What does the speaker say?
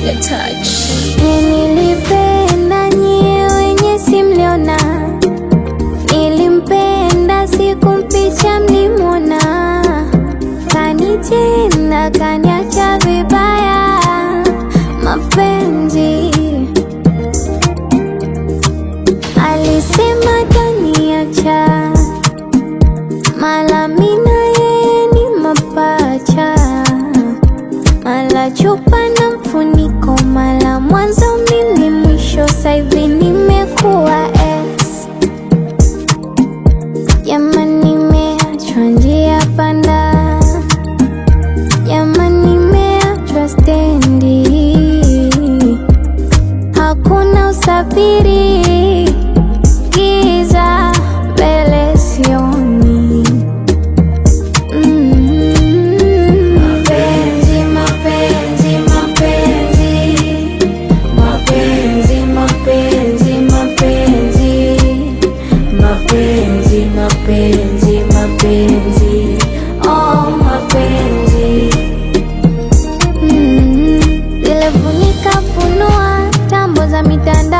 your touch. Nilipenda nyie wenye simliona, nilimpenda sikumpicha mlimona, kanitenda kaniacha vibaya mapenzi. Alisema taniacha, mala mina yeye ni mapacha, mala chupa na mfuniko, mala mwanzo mimi mwisho, saivi nimekuwa ex. Jamani nimeachwa njia panda, jamani nimeachwa stendi, hakuna usafiri, giza mbele sioni. Mapenzi, mapenzi, mapenzi, mapenzi, mapenzi, mapenzi, mapenzi, mapenzi, mapenzi, oh mapenzi. Zile funika funua tambo za mitandao